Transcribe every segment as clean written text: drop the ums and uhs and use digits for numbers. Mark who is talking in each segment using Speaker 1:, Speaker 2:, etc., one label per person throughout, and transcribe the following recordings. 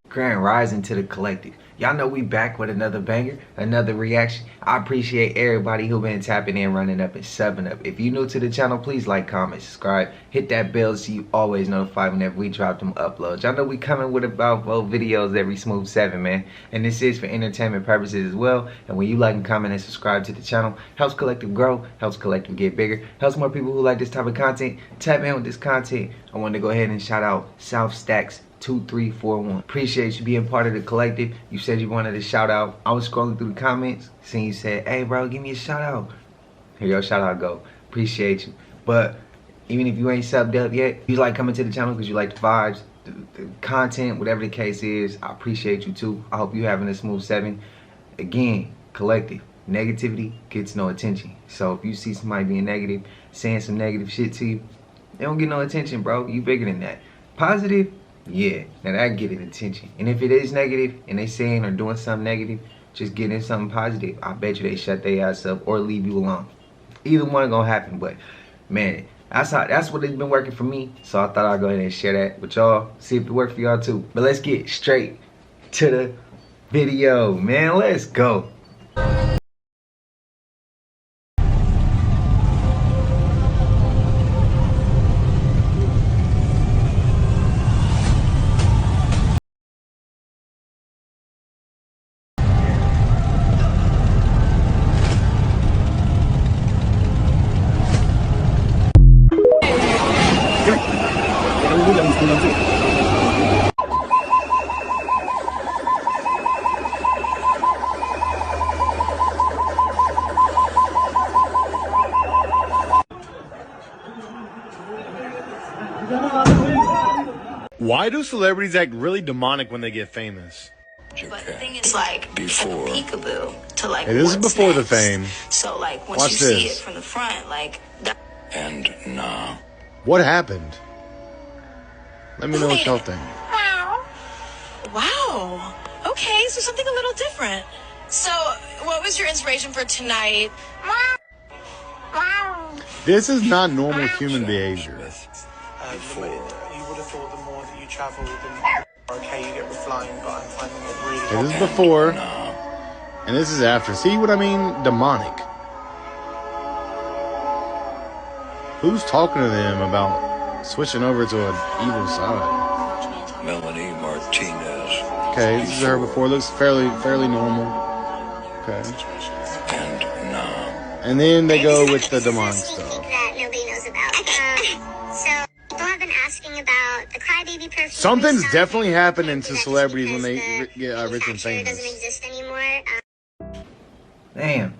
Speaker 1: Grand rising to the collective. Y'all know we back with another banger, another reaction. I appreciate everybody who been tapping in, running up, and subbing up. If you new to the channel, please like, comment, subscribe, hit that bell so you always notified whenever we drop them uploads. Y'all know we coming with about 4 videos every smooth 7, man. And this is for entertainment purposes as well. And when you like and comment and subscribe to the channel, helps collective grow, helps collective get bigger, helps more people who like this type of content tap in with this content. I wanted to go ahead and shout out South Stacks 2341. Appreciate you being part of the collective. You said you wanted a shout out. I was scrolling through the comments, seeing you said, hey bro, give me a shout out. Here your shout out go. Appreciate you. But even if you ain't subbed up yet, you like coming to the channel because you like the vibes, the content, whatever the case is, I appreciate you too. I hope you having a smooth 7. Again, collective. Negativity gets no attention. So if you see somebody being negative, saying some negative shit to you, they don't get no attention, bro. You bigger than that. Positive, yeah, now that get it attention. And if it is negative and they saying or doing something negative, just getting something positive, I bet you they shut their ass up or leave you alone. Either one gonna happen, but man, that's what it's been working for me. So I thought I'd go ahead and share that with y'all, see if it worked for y'all too. But let's get straight to the video, man. Let's go.
Speaker 2: Why do celebrities act really demonic when they get famous?
Speaker 3: But the thing is, like, before peekaboo to like.
Speaker 2: Hey, this is before the fame.
Speaker 3: So like once
Speaker 2: Watch
Speaker 3: you see
Speaker 2: this.
Speaker 3: it from the front, like.
Speaker 4: And nah.
Speaker 2: What happened? Let me know what y'all think.
Speaker 5: Wow. Okay, so something a little different. So, what was your inspiration for tonight?
Speaker 2: This is not normal human behavior.
Speaker 4: Before.
Speaker 6: You would have thought the more that you travel, the more okay you get with flying, but I'm finding it really
Speaker 2: Okay, this is before, and this is after. See what I mean? Demonic. Who's talking to them about switching over to an evil side?
Speaker 4: Melanie Martinez.
Speaker 2: Okay, this is her before. Looks fairly normal. Okay.
Speaker 4: And nah.
Speaker 2: And then they go with the demonic stuff.
Speaker 7: That nobody knows about. So people have been asking about the Crybaby perfume.
Speaker 2: Something's
Speaker 7: stuff.
Speaker 2: definitely happening to
Speaker 7: That's
Speaker 2: celebrities when
Speaker 7: because
Speaker 2: they
Speaker 7: the
Speaker 2: get rich and
Speaker 7: manufacturer doesn't
Speaker 2: famous.
Speaker 7: exist anymore.
Speaker 1: Damn.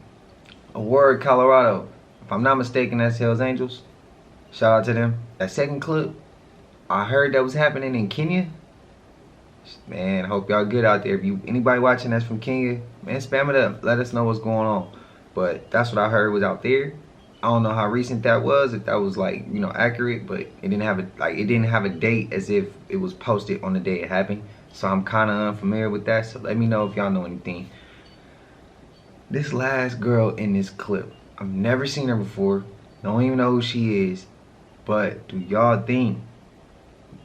Speaker 1: Award Colorado. If I'm not mistaken, that's Hells Angels. Shout out to them. That second clip, I heard that was happening in Kenya. Man, hope y'all good out there. If you anybody watching that's from Kenya, man, spam it up. Let us know what's going on. But that's what I heard was out there. I don't know how recent that was, if that was like, you know, accurate, but it didn't have a date as if it was posted on the day it happened. So I'm kind of unfamiliar with that. So let me know if y'all know anything. This last girl in this clip, I've never seen her before. Don't even know who she is. But do y'all think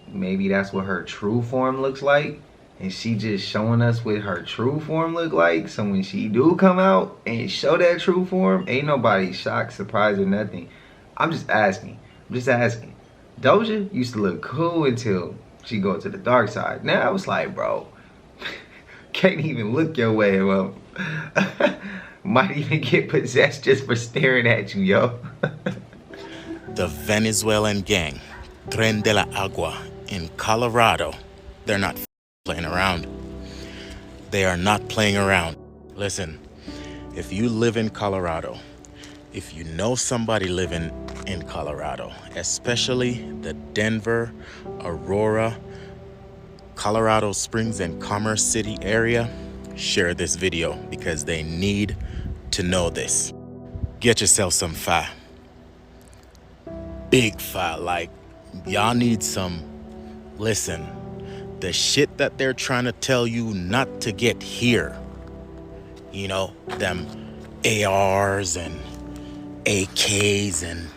Speaker 1: maybe that's what her true form looks like? And she just showing us what her true form look like? So when she do come out and show that true form, ain't nobody shocked, surprised, or nothing. I'm just asking. Doja used to look cool until she go to the dark side. Now I was like, bro, can't even look your way up. Might even get possessed just for staring at you, yo.
Speaker 8: The Venezuelan gang, Tren de la Agua, in Colorado, they're not playing around. They are not playing around. Listen, if you live in Colorado, if you know somebody living in Colorado, especially the Denver, Aurora, Colorado Springs, and Commerce City area, share this video because they need to know this. Get yourself some fire. Big fire, like y'all need some. Listen, the shit that they're trying to tell you not to get here, you know, them ARs and AKs and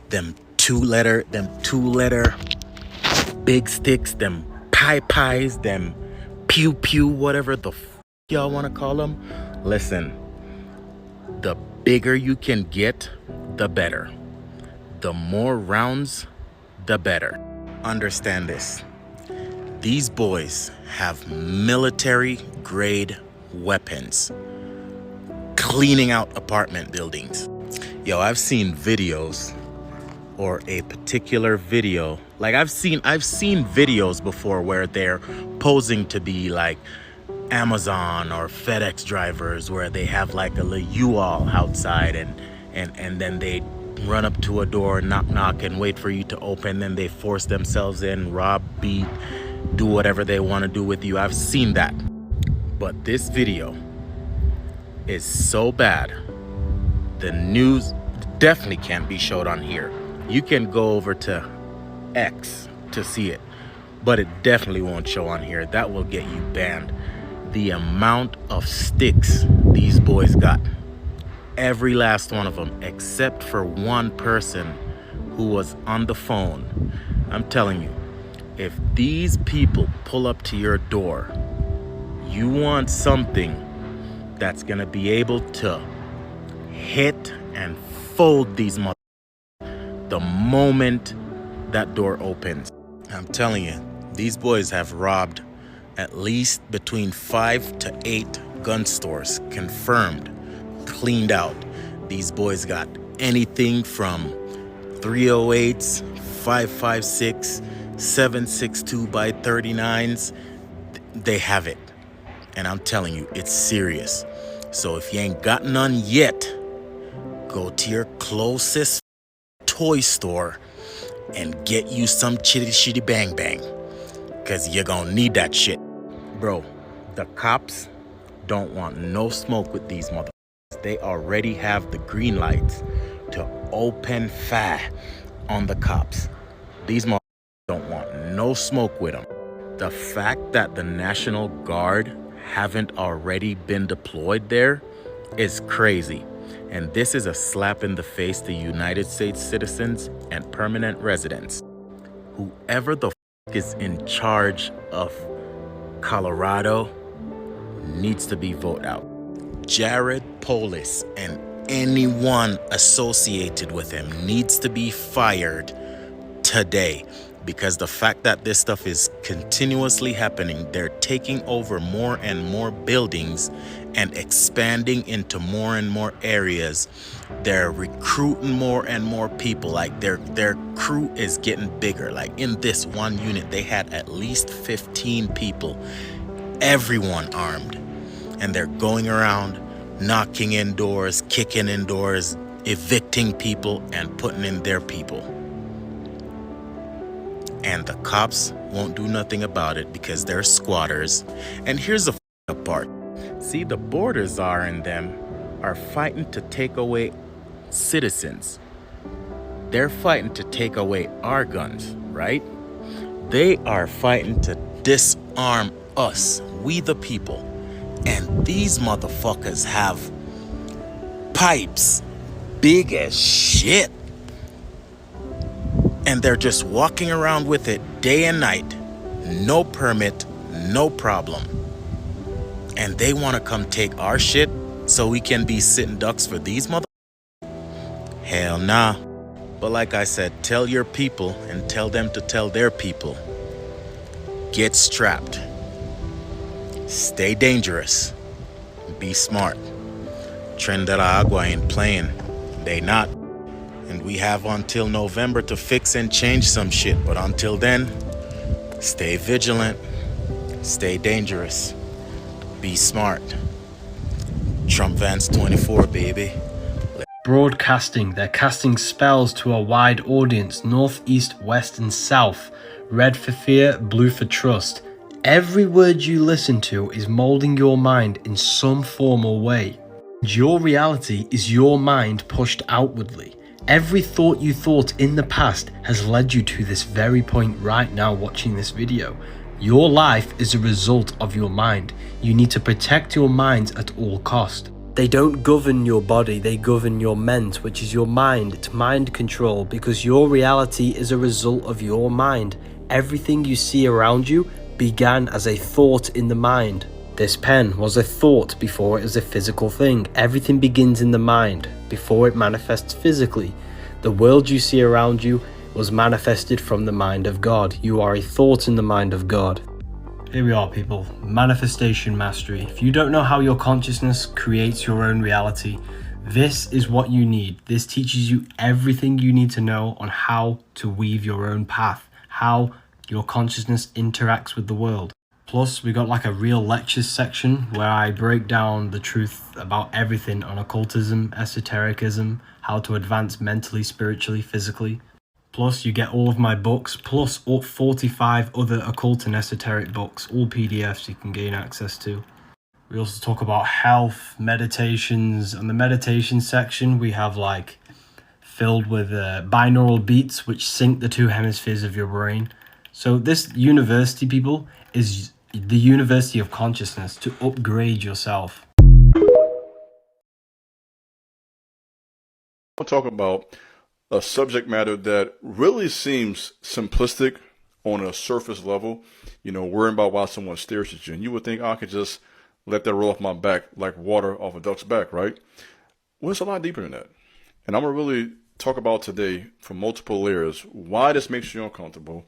Speaker 8: them two letter big sticks, them pies, them pew pew, whatever the y'all want to call them. Listen, the bigger you can get, the better. The more rounds, the better. Understand this. These boys have military grade weapons cleaning out apartment buildings. Yo, I've seen videos, or a particular video, like I've seen videos before where they're posing to be like Amazon or FedEx drivers, where they have like a little U-Haul outside, and then they run up to a door, knock, and wait for you to open. Then they force themselves in, rob, beat, do whatever they want to do with you. I've seen that. But this video is so bad, the news definitely can't be showed on here. You can go over to X to see it, but it definitely won't show on here. That will get you banned. The amount of sticks these boys got, every last one of them, except for one person who was on the phone. I'm telling you, if these people pull up to your door, you want something that's gonna be able to hit and fold these mother the moment that door opens. I'm telling you, these boys have robbed at least between 5 to 8 gun stores, confirmed, cleaned out. These boys got anything from 308s, 5.56, 7.62 by 39s. They have it. And I'm telling you, it's serious. So if you ain't got none yet, go to your closest toy store and get you some chitty shitty bang bang, because you're gonna need that shit. Bro, the cops don't want no smoke with these motherfuckers. They already have the green lights to open fire on the cops. These motherfuckers don't want no smoke with them. The fact that the National Guard haven't already been deployed there is crazy. And this is a slap in the face to United States citizens and permanent residents. Whoever the is in charge of Colorado needs to be voted out. Jared Polis and anyone associated with him needs to be fired today, because the fact that this stuff is continuously happening, they're taking over more and more buildings and expanding into more and more areas. They're recruiting more and more people. Like their crew is getting bigger. Like in this one unit, they had at least 15 people, everyone armed. And they're going around, knocking in doors, kicking in doors, evicting people and putting in their people. And the cops won't do nothing about it because they're squatters. And here's the f***ed up part. See, the border czar and them are fighting to take away citizens. They're fighting to take away our guns, right? They are fighting to disarm us, we the people. And these motherfuckers have pipes big as shit. And they're just walking around with it day and night. No permit, no problem. And they want to come take our shit so we can be sitting ducks for these mother. Hell nah. But like I said, tell your people and tell them to tell their people. Get strapped. Stay dangerous. Be smart. Tren de la Agua ain't playing. They not. And we have until November to fix and change some shit. But until then, stay vigilant. Stay dangerous. Be smart. Trump Vance 24, baby.
Speaker 9: Broadcasting, they're casting spells to a wide audience, north, east, west and south. Red for fear, blue for trust. Every word you listen to is molding your mind in some form or way. Your reality is your mind pushed outwardly. Every thought you thought in the past has led you to this very point right now watching this video. Your life is a result of your mind. You need to protect your mind at all cost. They don't govern your body, they govern your ment, which is your mind. It's mind control, because your reality is a result of your mind. Everything you see around you began as a thought in the mind. This pen was a thought before it was a physical thing. Everything begins in the mind before it manifests physically. The world you see around you was manifested from the mind of God. You are a thought in the mind of God. Here we are, people. Manifestation mastery. If you don't know how your consciousness creates your own reality, this is what you need. This teaches you everything you need to know on how to weave your own path, how your consciousness interacts with the world. Plus, we got like a real lectures section where I break down the truth about everything on occultism, esotericism, how to advance mentally, spiritually, physically. Plus, you get all of my books, plus 45 other occult and esoteric books, all PDFs you can gain access to. We also talk about health, meditations. On the meditation section, we have like filled with binaural beats which sync the two hemispheres of your brain. So this university, people, is the university of consciousness to upgrade yourself.
Speaker 10: I'll talk about a subject matter that really seems simplistic on a surface level. You know, worrying about why someone stares at you. And you would think, I could just let that roll off my back like water off a duck's back, right? Well, it's a lot deeper than that. And I'm going to really talk about today from multiple layers why this makes you uncomfortable,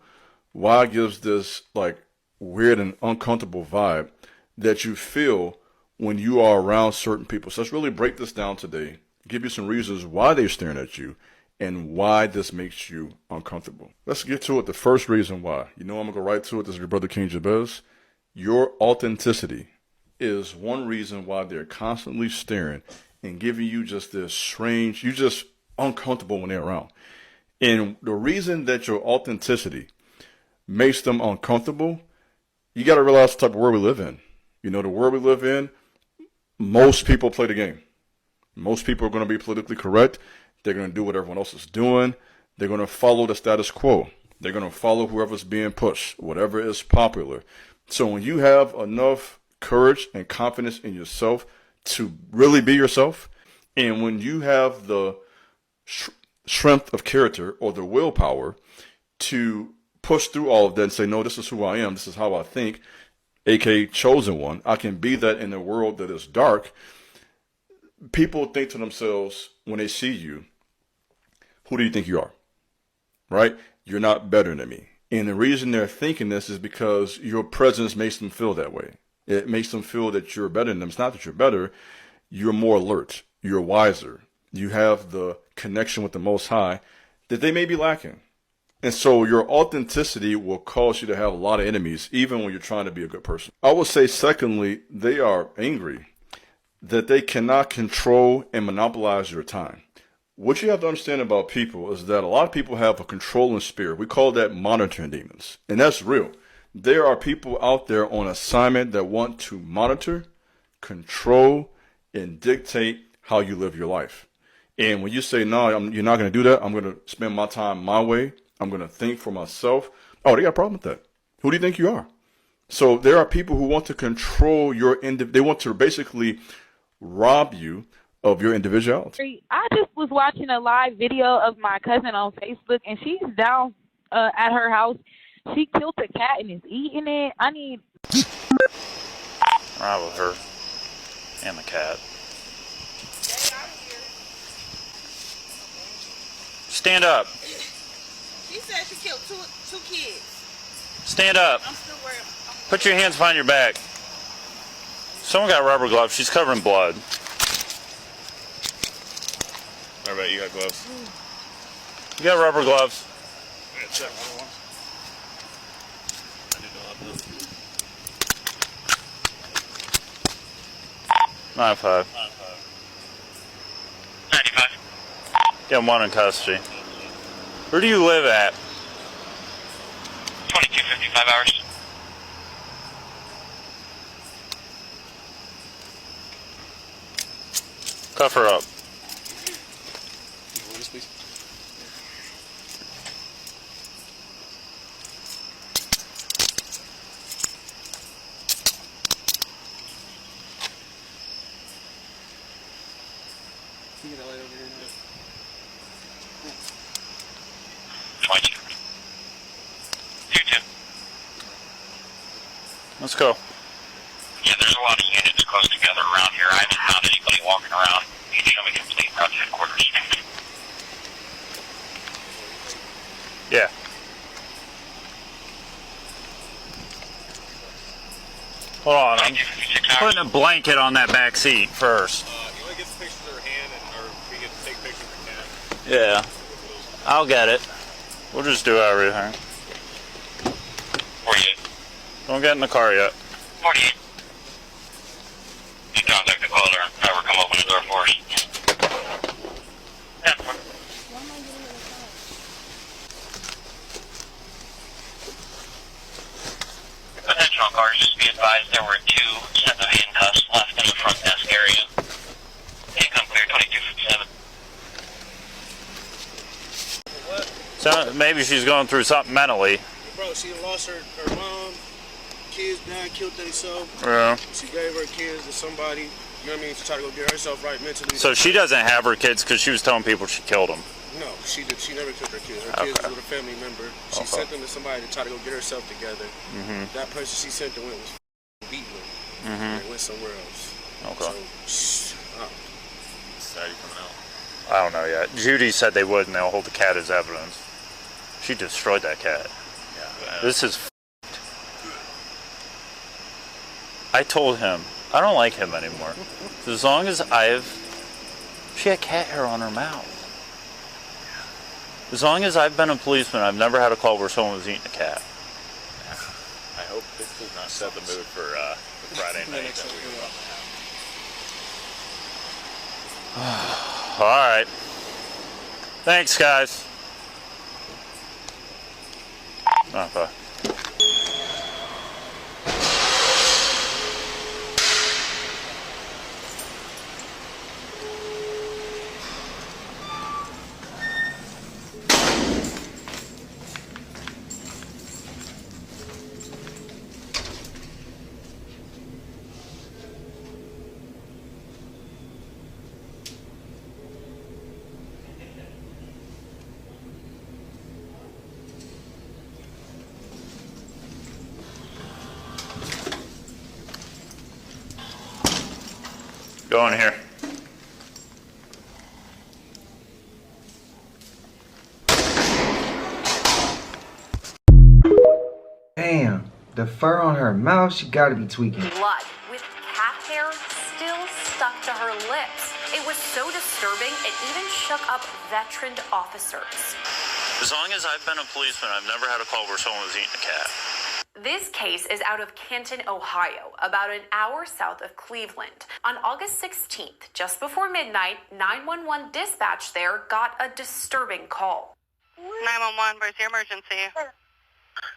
Speaker 10: why it gives this like weird and uncomfortable vibe that you feel when you are around certain people. So let's really break this down today, give you some reasons why they're staring at you and why this makes you uncomfortable. Let's get to it. The first reason why. You know I'm going to go right to it. This is your brother King Jabez. Your authenticity is one reason why they're constantly staring and giving you just this strange, you're just uncomfortable when they're around. And the reason that your authenticity makes them uncomfortable, you got to realize the type of world we live in. You know, the world we live in, most people play the game. Most people are going to be politically correct. They're going to do what everyone else is doing. They're going to follow the status quo. They're going to follow whoever's being pushed, whatever is popular. So when you have enough courage and confidence in yourself to really be yourself, and when you have the strength of character or the willpower to push through all of that and say, no, this is who I am, this is how I think, aka chosen one, I can be that in a world that is dark. People think to themselves when they see you, who do you think you are? Right? You're not better than me. And the reason they're thinking this is because your presence makes them feel that way. It makes them feel that you're better than them. It's not that you're better. You're more alert. You're wiser. You have the connection with the Most High that they may be lacking. And so your authenticity will cause you to have a lot of enemies, even when you're trying to be a good person. I would say, secondly, they are angry that they cannot control and monopolize your time. What you have to understand about people is that a lot of people have a controlling spirit. We call that monitoring demons. And that's real. There are people out there on assignment that want to monitor, control, and dictate how you live your life. And when you say, no, you're not going to do that, I'm going to spend my time my way, I'm going to think for myself, oh, they got a problem with that. Who do you think you are? So there are people who want to control your, they want to basically rob you of your individuality.
Speaker 11: I just was watching a live video of my cousin on Facebook, and she's down at her house. She killed a cat and is eating it. I need...
Speaker 12: Right with her and the cat. Stand up.
Speaker 11: She said she killed two kids.
Speaker 12: Stand up.
Speaker 11: I'm still worried.
Speaker 12: Put your hands behind your back. Someone got rubber gloves. She's covered in blood. All right, you got gloves. You got rubber gloves. I got check one. I do not have them. 9-5. 95. Get one in custody. Where do you live at?
Speaker 13: 2255 hours.
Speaker 12: Cuff her up.
Speaker 13: Please. Can you get that light over here now? 22. 22.
Speaker 12: Let's go.
Speaker 13: Yeah, there's a lot of units close together around here. I haven't found anybody walking around. You can show me complete route to headquarters.
Speaker 12: Yeah. Hold on, I'm putting a blanket on that back seat first.
Speaker 14: You only get the pictures of her hand, or we get to take pictures of the cat.
Speaker 12: Yeah. I'll get it. We'll just do everything.
Speaker 13: 48.
Speaker 12: Don't get in the car yet.
Speaker 13: 48. You contact the caller and have her come open the door for us. Attention all cars, just be advised there were 2 sets of handcuffs left in the front desk area. Income clear, 2257.
Speaker 12: So maybe she's going through something mentally.
Speaker 14: Bro, she lost her mom, kids died, killed themselves.
Speaker 12: Yeah.
Speaker 14: She gave her kids to somebody, you know what I mean, to try to go get herself right mentally.
Speaker 12: So she doesn't have her kids because she was telling people she killed them.
Speaker 14: No, she never killed her kids. Her kids was with a family member. She sent them to somebody to try to go get herself together. That person she sent them with was beating them. And they went somewhere else.
Speaker 12: Okay.
Speaker 14: So,
Speaker 10: Saturday coming out.
Speaker 12: I don't know yet. Judy said they would, and they'll hold the cat as evidence. She destroyed that cat.
Speaker 10: Yeah.
Speaker 12: This is I told him, I don't like him anymore. As long as she had cat hair on her mouth. As long as I've been a policeman, I've never had a call where someone was eating a cat.
Speaker 10: I hope this does not set the mood for the Friday night that we
Speaker 12: All right. Thanks, guys. Okay. Go in here.
Speaker 1: Damn, the fur on her mouth, she gotta be tweaking.
Speaker 15: Blood with cat hair still stuck to her lips. It was so disturbing, it even shook up veteran officers.
Speaker 12: As long as I've been a policeman, I've never had a call where someone was eating a cat.
Speaker 15: This case is out of Canton, Ohio, about an hour south of Cleveland. On August 16th, just before midnight, 911 dispatch there got a disturbing call.
Speaker 16: 911, where's your emergency?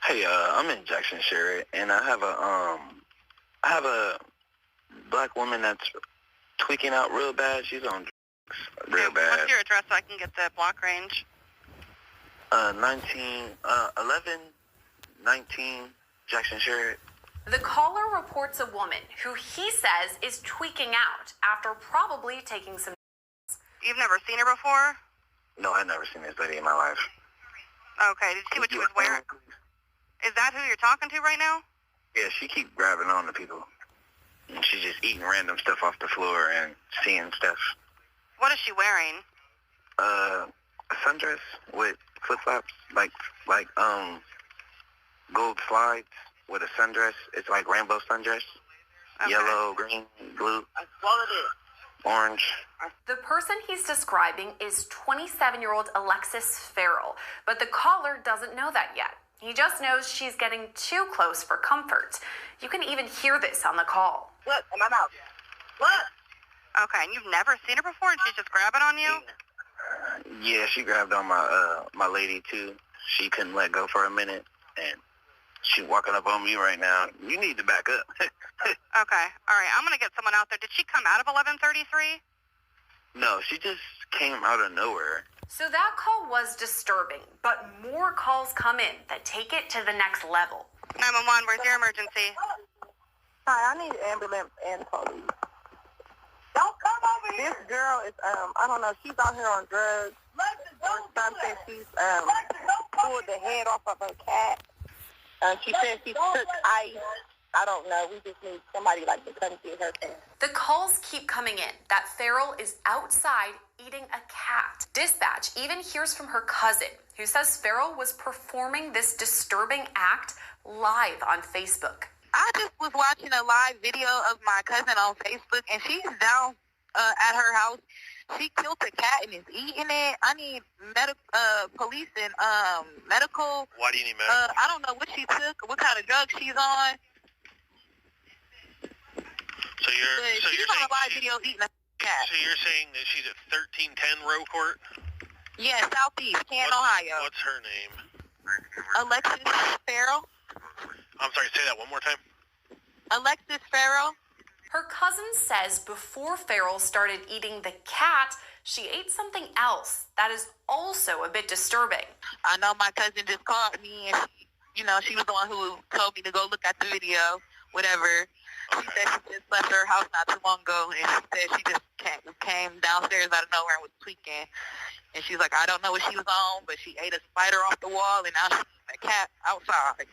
Speaker 17: Hey, I'm in Jackson Sherritt, and I have a black woman that's tweaking out real bad. She's on drugs real bad.
Speaker 16: What's your address so I can get the block range?
Speaker 17: 19 Jackson Sherritt.
Speaker 15: The caller reports a woman who he says is tweaking out after probably taking some drugs.
Speaker 16: You've never seen her before?
Speaker 17: No, I've never seen this lady in my life.
Speaker 16: Okay, did you see what she was wearing? Is that who you're talking to right now?
Speaker 17: Yeah, she keep grabbing on to people. And she's just eating random stuff off the floor and seeing stuff.
Speaker 16: What is she wearing?
Speaker 17: A sundress with flip-flops, like gold slides with a sundress. It's like rainbow sundress. Okay. Yellow, green, blue, orange.
Speaker 15: The person he's describing is 27-year-old Alexis Farrell, but the caller doesn't know that yet. He just knows she's getting too close for comfort. You can even hear this on the call.
Speaker 16: What? In my mouth. What? Okay, and you've never seen her before and she's just grabbing on you?
Speaker 17: Yeah, she grabbed on my lady too. She couldn't let go for a minute, and she's walking up on me right now. You need to back up.
Speaker 16: Okay, all right, I'm going to get someone out there. Did she come out of 1133?
Speaker 17: No, she just came out of nowhere.
Speaker 15: So that call was disturbing, but more calls come in that take it to the next level.
Speaker 16: 911, where's your emergency?
Speaker 18: Hi, I need an ambulance and police. Don't come over here. This girl is, I don't know, she's out here on drugs or something. She's pulled the head off of her cat. She said she took ice I don't know. We just need somebody like to come get her.
Speaker 15: The calls keep coming in that Farrell is outside eating a cat. Dispatch even hears from her cousin, who says Farrell was performing this disturbing act live on Facebook.
Speaker 16: I just was watching a live video of my cousin on Facebook, and she's down at her house. She killed a cat and is eating it. I need police and medical.
Speaker 19: Why do you need medical?
Speaker 16: I don't know what she took, what kind of drug she's on.
Speaker 19: So you're
Speaker 16: on a live video eating a cat.
Speaker 19: So you're saying that she's at 1310 Row Court?
Speaker 16: Yeah, Southeast, Canton, Ohio.
Speaker 19: What's her name?
Speaker 16: Alexis Farrell.
Speaker 19: I'm sorry, say that one more time.
Speaker 16: Alexis Farrell.
Speaker 15: Her cousin says before Farrell started eating the cat, she ate something else that is also a bit disturbing.
Speaker 16: I know my cousin just called me, and she was the one who told me to go look at the video, whatever. She said she just left her house not too long ago, and she said she just came downstairs out of nowhere and was tweaking. And she's like, I don't know what she was on, but she ate a spider off the wall, and now she's a cat outside.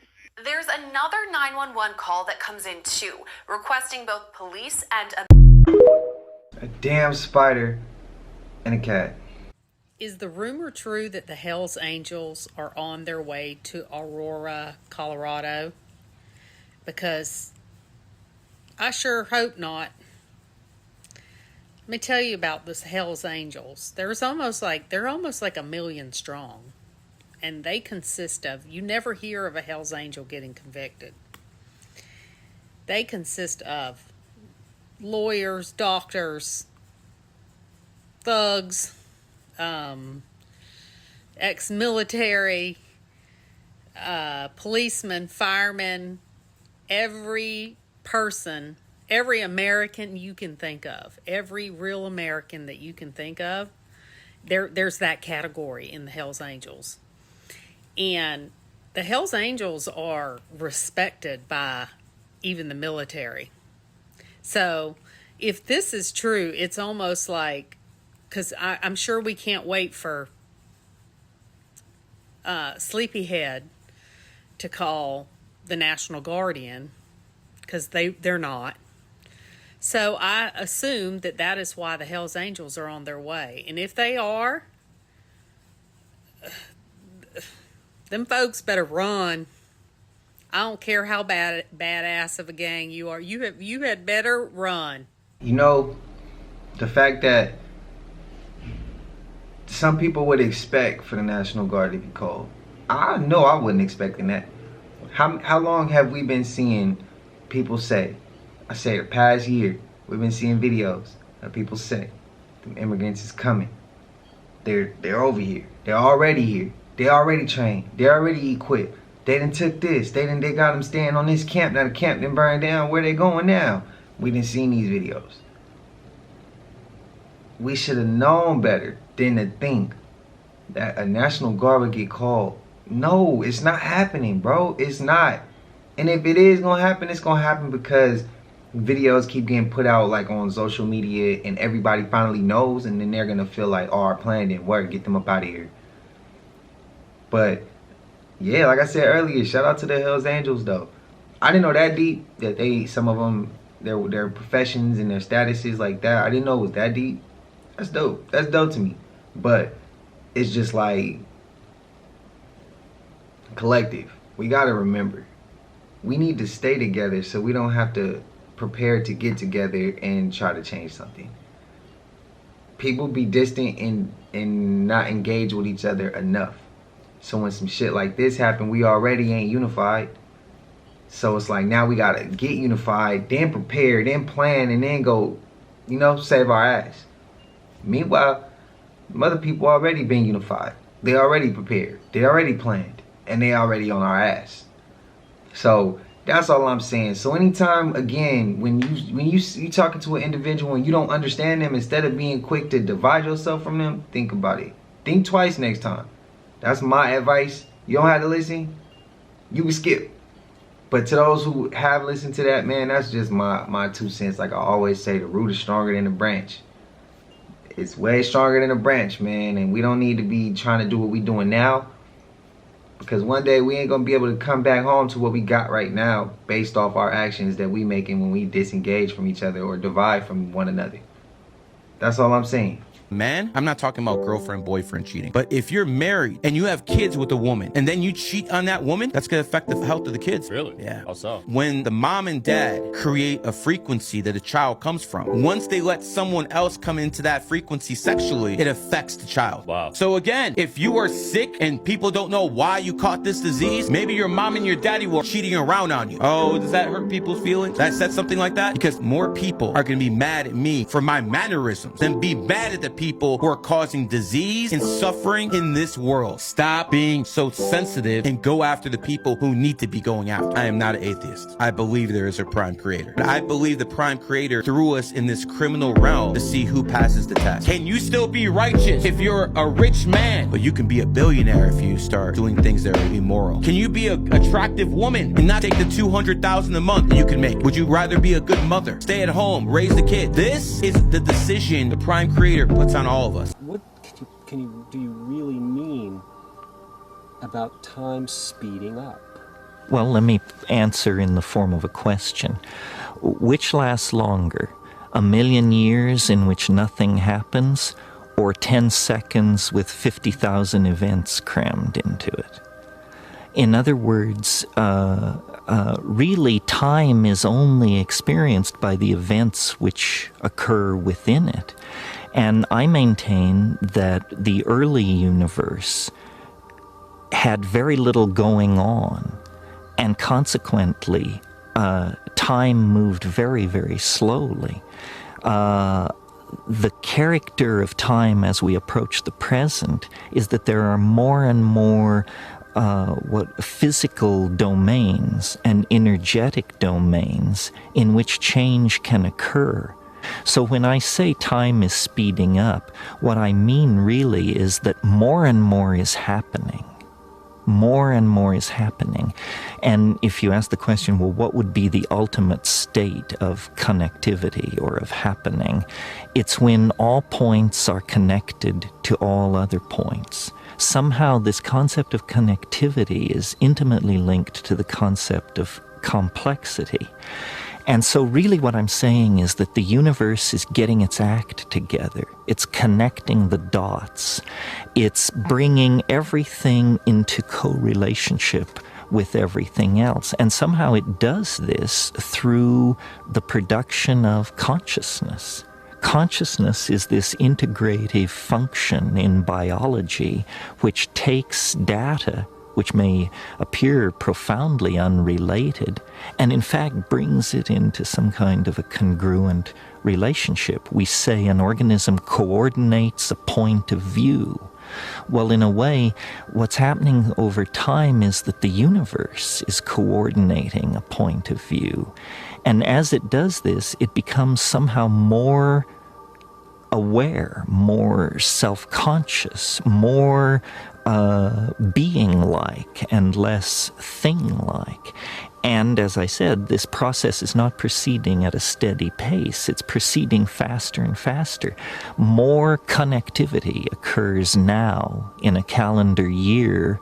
Speaker 15: There's another 911 call that comes in too, requesting both police and
Speaker 1: a damn spider and a cat.
Speaker 20: Is the rumor true that the Hells Angels are on their way to Aurora, Colorado? Because I sure hope not. Let me tell you about this Hells Angels. They're almost like 1 million strong. And they consist of, you never hear of a Hells Angel getting convicted. They consist of lawyers, doctors, thugs, ex-military, policemen, firemen, every person, every American you can think of, every real American that you can think of, there's that category in the Hells Angels. And the Hells Angels are respected by even the military. So if this is true, it's almost like, because I'm sure we can't wait for Sleepyhead to call the National Guardian, because they're not. So I assume that is why the Hells Angels are on their way. And if they are, them folks better run. I don't care how badass of a gang you are. You had better run.
Speaker 1: You know, the fact that some people would expect for the National Guard to be called, I know I wasn't expecting that. How long have we been seeing people say? I say the past year, we've been seeing videos of people say the immigrants is coming. They're over here. They're already here. They already trained. They already equipped. They done took this. They got them staying on this camp. Now the camp done burned down. Where they going now? We done seen these videos. We should have known better than to think that a National Guard would get called. No, it's not happening, bro. It's not. And if it is gonna happen, it's gonna happen because videos keep getting put out like on social media and everybody finally knows, and then they're gonna feel like, oh, our plan didn't work. Get them up out of here. But yeah, like I said earlier, shout out to the Hells Angels though. I didn't know that deep that some of them, their professions and their statuses like that. I didn't know it was that deep. That's dope. That's dope to me. But it's just like collective. We gotta remember, we need to stay together so we don't have to prepare to get together and try to change something. People be distant and not engage with each other enough. So when some shit like this happen, we already ain't unified. So it's like now we gotta get unified, then prepare, then plan, and then go, save our ass. Meanwhile, other people already been unified. They already prepared. They already planned. And they already on our ass. So that's all I'm saying. So anytime, again, when you talking to an individual and you don't understand them, instead of being quick to divide yourself from them, think about it. Think twice next time. That's my advice. You don't have to listen. You can skip. But to those who have listened to that, man, that's just my 2 cents. Like I always say, the root is stronger than the branch. It's way stronger than a branch, man. And we don't need to be trying to do what we doing now Because one day we ain't gonna be able to come back home to what we got right now based off our actions that we making when we disengage from each other or divide from one another. That's all I'm saying.
Speaker 21: Man, I'm not talking about girlfriend, boyfriend cheating. But if you're married and you have kids with a woman and then you cheat on that woman, that's going to affect the health of the kids.
Speaker 12: Really?
Speaker 21: Yeah.
Speaker 12: How so?
Speaker 21: When the mom and dad create a frequency that a child comes from, once they let someone else come into that frequency sexually, it affects the child.
Speaker 12: Wow.
Speaker 21: So again, if you are sick and people don't know why you caught this disease, maybe your mom and your daddy were cheating around on you. Oh, does that hurt people's feelings? That said something like that? Because more people are going to be mad at me for my mannerisms than be mad at the people who are causing disease and suffering in this world. Stop being so sensitive and go after the people who need to be going after. I am not an atheist. I believe there is a prime creator. I believe the prime creator threw us in this criminal realm to see who passes the test. Can you still be righteous if you're a rich man? But you can be a billionaire if you start doing things that are immoral. Can you be an attractive woman and not take the $200,000 a month that you can make? Would you rather be a good mother, stay at home, raise the kid? This is the decision the prime creator puts on all of us.
Speaker 22: What do you really mean about time speeding up?
Speaker 23: Well, let me answer in the form of a question. Which lasts longer? 1,000,000 years in which nothing happens, or 10 seconds with 50,000 events crammed into it? In other words, really time is only experienced by the events which occur within it. And I maintain that the early universe had very little going on, and consequently, time moved very, very slowly. The character of time as we approach the present is that there are more and more physical domains and energetic domains in which change can occur. So when I say time is speeding up, what I mean really is that more and more is happening. More and more is happening. And if you ask the question, well, what would be the ultimate state of connectivity or of happening? It's when all points are connected to all other points. Somehow this concept of connectivity is intimately linked to the concept of complexity. And so really what I'm saying is that the universe is getting its act together. It's connecting the dots. It's bringing everything into co-relationship with everything else. And somehow it does this through the production of consciousness. Consciousness is this integrative function in biology which takes data which may appear profoundly unrelated, and in fact brings it into some kind of a congruent relationship. We say an organism coordinates a point of view. Well, in a way, what's happening over time is that the universe is coordinating a point of view. And as it does this, it becomes somehow more aware, more self-conscious, more being-like and less thing-like. And as I said, this process is not proceeding at a steady pace. It's proceeding faster and faster. More connectivity occurs now in a calendar year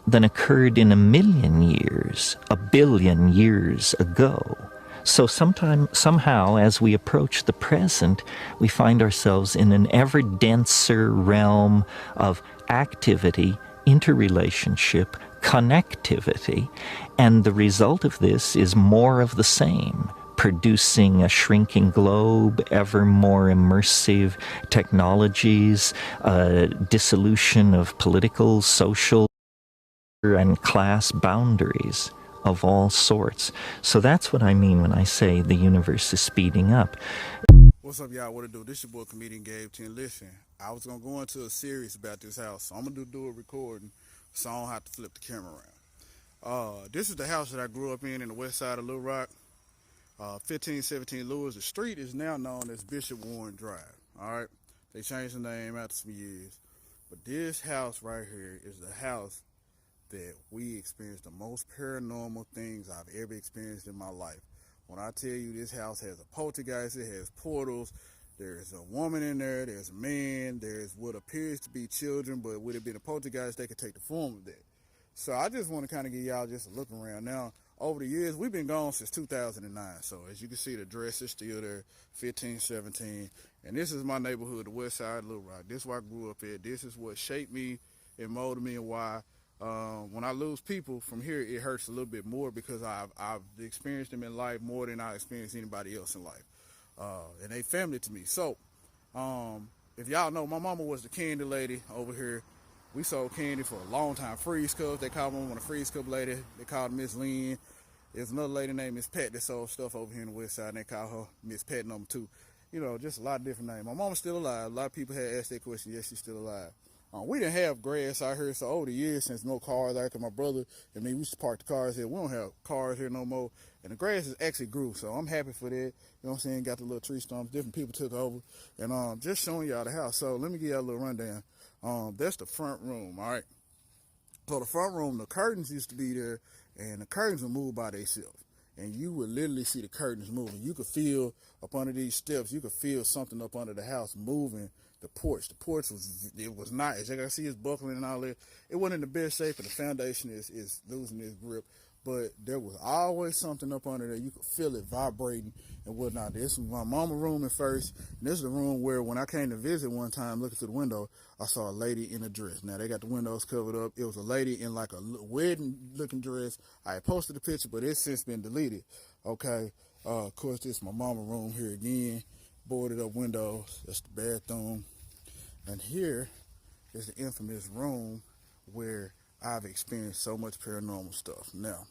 Speaker 23: than occurred in 1,000,000 years, 1,000,000,000 years ago. So somehow, as we approach the present, we find ourselves in an ever denser realm of activity, interrelationship, connectivity, and the result of this is more of the same, producing a shrinking globe, ever more immersive technologies, dissolution of political, social, and class boundaries of all sorts. So that's what I mean when I say the universe is speeding up.
Speaker 2: What's up, y'all? What it do? This your boy, comedian Gabe 10. Listen, I was going to go into a series about this house, so I'm going to do a recording so I don't have to flip the camera around. This is the house that I grew up in the west side of Little Rock, 1517 Lewis. The street is now known as Bishop Warren Drive, all right? They changed the name after some years. But this house right here is the house that we experienced the most paranormal things I've ever experienced in my life. When I tell you this house has a poltergeist, it has portals, there's a woman in there, there's a man, there's what appears to be children, but would it be a poltergeist, they could take the form of that. So I just want to kind of give y'all just a look around. Now, over the years, we've been gone since 2009. So as you can see, the dress is still there, 15, 17. And this is my neighborhood, the west side of Little Rock. This is where I grew up at. This is what shaped me and molded me, and why when I lose people from here, it hurts a little bit more, because I've experienced them in life more than I experienced anybody else in life. And they family to me. So if y'all know, my mama was the candy lady over here. We sold candy for a long time. Freeze Cups, they called my mama a Freeze Cup lady. They called her Miss Lynn. There's another lady named Miss Pat that sold stuff over here in the west side, and they call her Miss Pat number 2. You know, just a lot of different names. My mama's still alive. A lot of people had asked that question. Yes, she's still alive. We didn't have grass out here, so over the years, since no cars out, because my brother and me, we used to park the cars here. We don't have cars here no more, and the grass has actually grew, so I'm happy for that. You know what I'm saying? Got the little tree stumps. Different people took over, and just showing y'all the house. So let me give y'all a little rundown. That's the front room, all right? So the front room, the curtains used to be there, and the curtains would move by themselves. And you would literally see the curtains moving. You could feel up under these steps, you could feel something up under the house moving the porch. The porch was not, as you can see, it's buckling and all that. It wasn't in the best shape, and the foundation is losing its grip. But there was always something up under there. You could feel it vibrating and whatnot. This was my mama room at first. And this is the room where, when I came to visit one time, looking through the window, I saw a lady in a dress. Now, they got the windows covered up. It was a lady in like a wedding-looking dress. I had posted the picture, but it's since been deleted. Okay. Of course, this is my mama room here again. Boarded up windows. That's the bathroom. And here is the infamous room where I've experienced so much paranormal stuff. Now,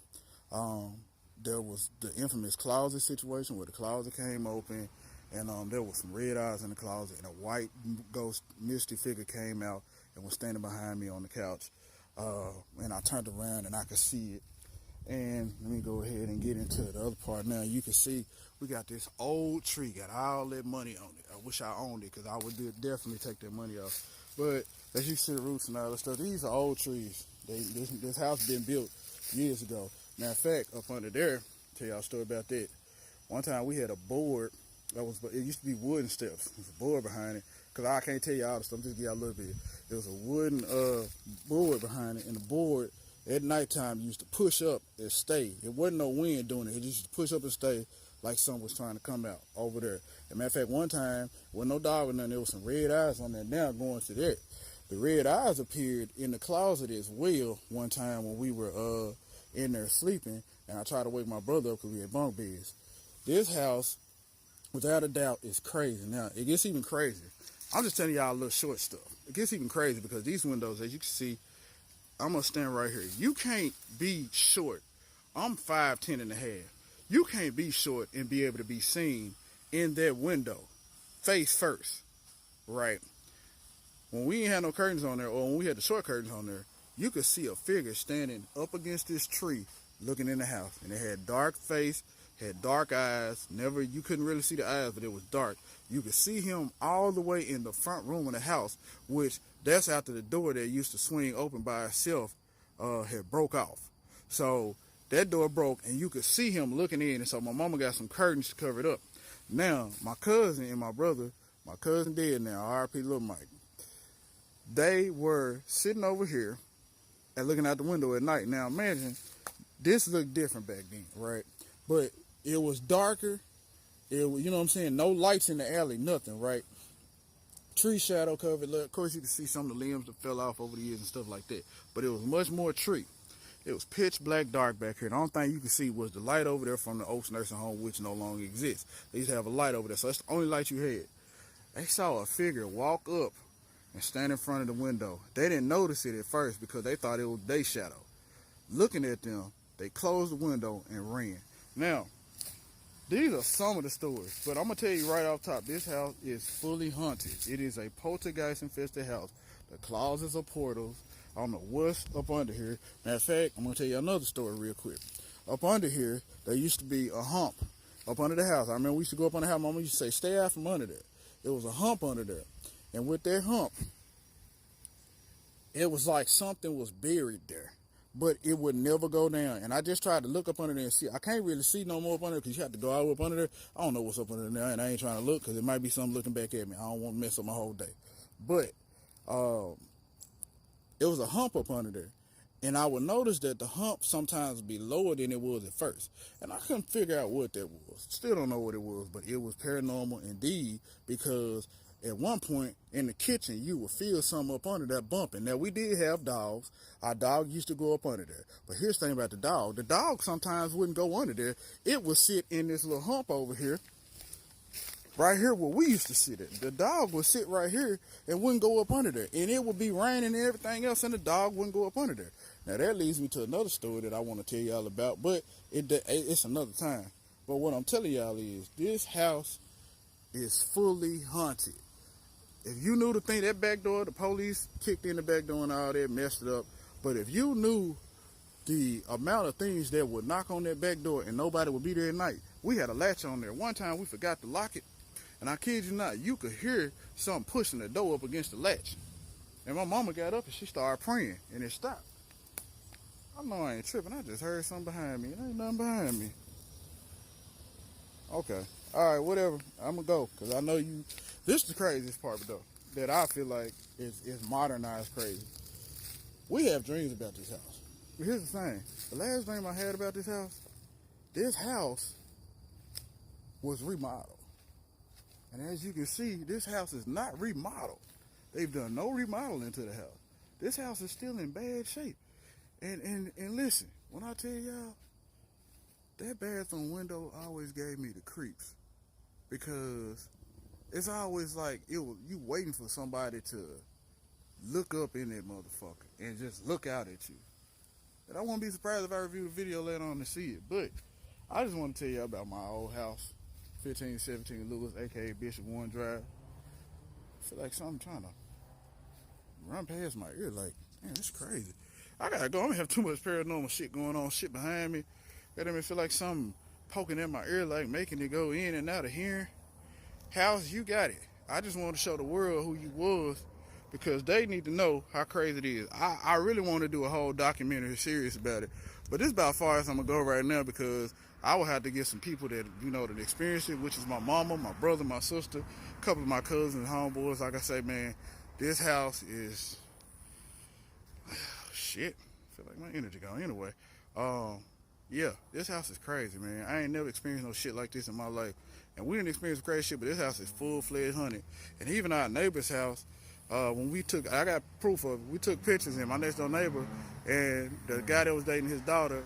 Speaker 2: there was the infamous closet situation where the closet came open, and there was some red eyes in the closet, and a white ghost misty figure came out and was standing behind me on the couch. And I turned around and I could see it. And let me go ahead and get into the other part. Now, you can see we got this old tree, got all that money on it. I wish I owned it, because I would definitely take that money off. But as you see the roots and all that stuff, these are old trees. This house been built years ago. Matter of fact, up under there, tell y'all a story about that. One time we had a board it used to be wooden steps. There's a board behind it, because I can't tell you all the stuff. I'm just give y'all a little bit. There was a wooden board behind it, and the board at nighttime used to push up and stay. It wasn't no wind doing it. It used to push up and stay like something was trying to come out over there. As a matter of fact, one time, with no dog or nothing, there was some red eyes on there. Now going to that, the red eyes appeared in the closet as well one time when we were in there sleeping, and I tried to wake my brother up because we had bunk beds. This house, without a doubt, is crazy. Now, it gets even crazier. I'm just telling y'all a little short stuff. It gets even crazy because these windows, as you can see, I'm going to stand right here. You can't be short. I'm 5'10" and a half. You can't be short and be able to be seen in that window, face first, right? When we ain't had no curtains on there, or when we had the short curtains on there, you could see a figure standing up against this tree looking in the house. And it had dark face, had dark eyes. You couldn't really see the eyes, but it was dark. You could see him all the way in the front room of the house, which that's after the door that used to swing open by itself had broke off. So that door broke, and you could see him looking in. And so my mama got some curtains to cover it up. Now, my cousin and my brother, my cousin dead now, R.I.P. Little Mike, they were sitting over here and looking out the window at night. Now, imagine, this looked different back then, right? But it was darker. It was, you know what I'm saying? No lights in the alley, nothing, right? Tree shadow covered. Of course, you can see some of the limbs that fell off over the years and stuff like that. But it was much more tree. It was pitch black dark back here. The only thing you could see was the light over there from the Oaks Nursing Home, which no longer exists. They used to have a light over there, so that's the only light you had. They saw a figure walk up and stand in front of the window. They didn't notice it at first because they thought it was their shadow. Looking at them, they closed the window and ran. Now, these are some of the stories, but I'm going to tell you right off top, this house is fully haunted. It is a poltergeist-infested house. The closets are portals. I don't know what's up under here. Matter of fact, I'm going to tell you another story real quick. Up under here, there used to be a hump up under the house. I remember we used to go up under the house. Mama used to say, stay out from under there. There was a hump under there. And with that hump, it was like something was buried there. But it would never go down. And I just tried to look up under there and see. I can't really see no more up under there because you have to go all the way up under there. I don't know what's up under there, and I ain't trying to look because it might be something looking back at me. I don't want to mess up my whole day. But it was a hump up under there. And I would notice that the hump sometimes be lower than it was at first. And I couldn't figure out what that was. Still don't know what it was, but it was paranormal indeed, because at one point in the kitchen, you would feel something up under that bumping. Now, we did have dogs. Our dog used to go up under there. But here's the thing about the dog. The dog sometimes wouldn't go under there. It would sit in this little hump over here, right here where we used to sit at. The dog would sit right here and wouldn't go up under there. And it would be raining and everything else, and the dog wouldn't go up under there. Now, that leads me to another story that I want to tell y'all about, but it's another time. But what I'm telling y'all is, this house is fully haunted. If you knew the thing, that back door, the police kicked in the back door and all that, messed it up. But if you knew the amount of things that would knock on that back door and nobody would be there at night, we had a latch on there. One time we forgot to lock it, and I kid you not, you could hear something pushing the door up against the latch. And my mama got up and she started praying, and it stopped. I know I ain't tripping. I just heard something behind me. There ain't nothing behind me. Okay. All right, whatever. I'm going to go, because I know you. This is the craziest part, though, that I feel like is modernized crazy. We have dreams about this house. But here's the thing. The last dream I had about this house was remodeled. And as you can see, this house is not remodeled. They've done no remodeling to the house. This house is still in bad shape. And listen, when I tell y'all, that bathroom window always gave me the creeps, because it's always like you waiting for somebody to look up in that motherfucker and just look out at you. And I won't be surprised if I review the video later on to see it. But I just want to tell you about my old house, 1517 Lewis, aka Bishop Warren Drive. I feel like something trying to run past my ear. Like, man, it's crazy. I gotta go. I'm gonna have too much paranormal shit going on, shit behind me. That made me feel like something poking at my ear, like making it go in and out of hearing. House, you got it. I just want to show the world who you was, because they need to know how crazy it is. I really want to do a whole documentary series about it, but this is about as far as I'm gonna go right now, because I will have to get some people that, you know, that experience it, which is my mama, my brother, my sister, a couple of my cousins and homeboys. Like I say, man, this house is shit. I feel like my energy gone. Anyway, yeah, this house is crazy, man. I ain't never experienced no shit like this in my life. And we didn't experience crazy shit, but this house is full-fledged haunted. And even our neighbor's house, when we took, I got proof of it, we took pictures in my next door neighbor, and the guy that was dating his daughter,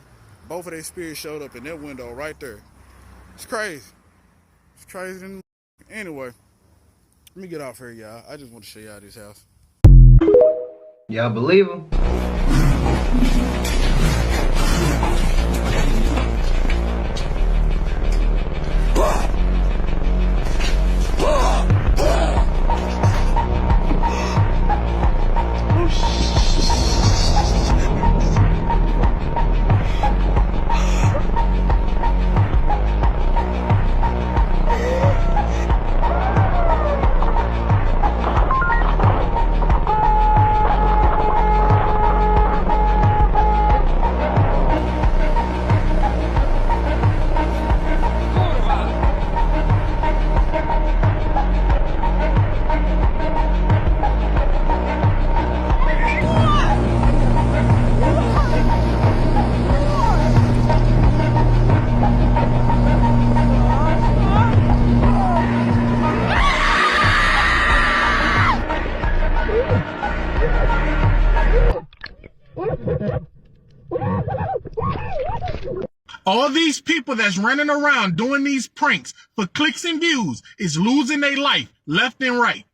Speaker 2: both of their spirits showed up in that window right there. It's crazy. It's crazy. Anyway, let me get off here, y'all. I just want to show y'all this house.
Speaker 1: Y'all believe him?
Speaker 3: All these people that's running around doing these pranks for clicks and views is losing their life left and right.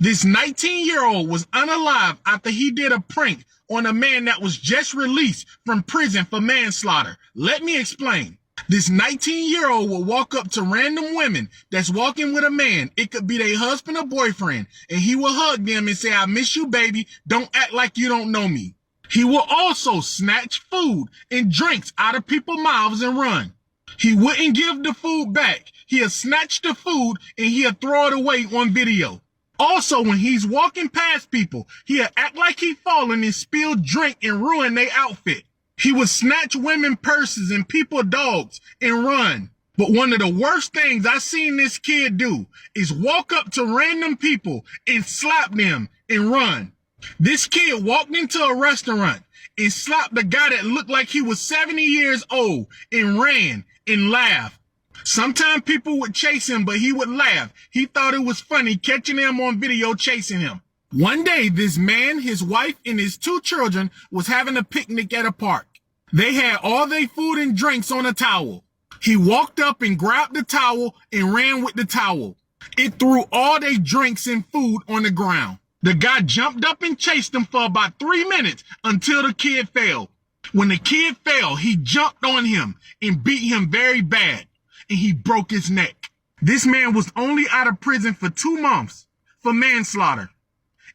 Speaker 3: This 19-year-old was unalive after he did a prank on a man that was just released from prison for manslaughter. Let me explain. This 19-year-old will walk up to random women that's walking with a man. It could be their husband or boyfriend, and he will hug them and say, "I miss you, baby. Don't act like you don't know me." He will also snatch food and drinks out of people's mouths and run. He wouldn't give the food back. He'll snatch the food and he'll throw it away on video. Also, when he's walking past people, he'll act like he fallen and spill drink and ruin their outfit. He would snatch women purses and people dogs and run. But one of the worst things I seen this kid do is walk up to random people and slap them and run. This kid walked into a restaurant and slapped the guy that looked like he was 70 years old and ran and laughed. Sometimes people would chase him, but he would laugh. He thought it was funny catching him on video chasing him. One day, this man, his wife, and his 2 children was having a picnic at a park. They had all their food and drinks on a towel. He walked up and grabbed the towel and ran with the towel. It threw all their drinks and food on the ground. The guy jumped up and chased him for about 3 minutes until the kid fell. When the kid fell, he jumped on him and beat him very bad, and he broke his neck. This man was only out of prison for 2 months for manslaughter,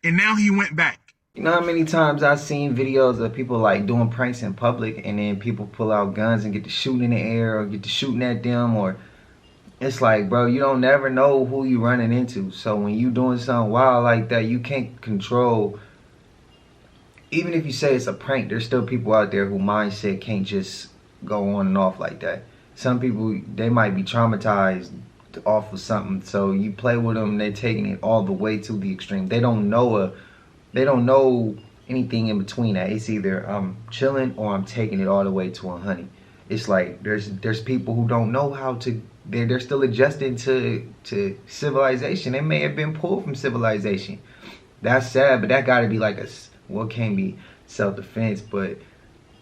Speaker 3: and now he went back.
Speaker 1: You know how many times I've seen videos of people like doing pranks in public, and then people pull out guns and get to shooting in the air or get to shooting at them, or it's like, bro, you don't never know who you running into. So when you doing something wild like that, you can't control. Even if you say it's a prank, there's still people out there who mindset can't just go on and off like that. Some people, they might be traumatized off of something. So you play with them, they're taking it all the way to the extreme. They don't know anything in between that. It's either I'm chilling or I'm taking it all the way to 100. It's like there's people who don't know how to. They're still adjusting to civilization. They may have been pulled from civilization. That's sad, but that got to be like what can be self-defense, but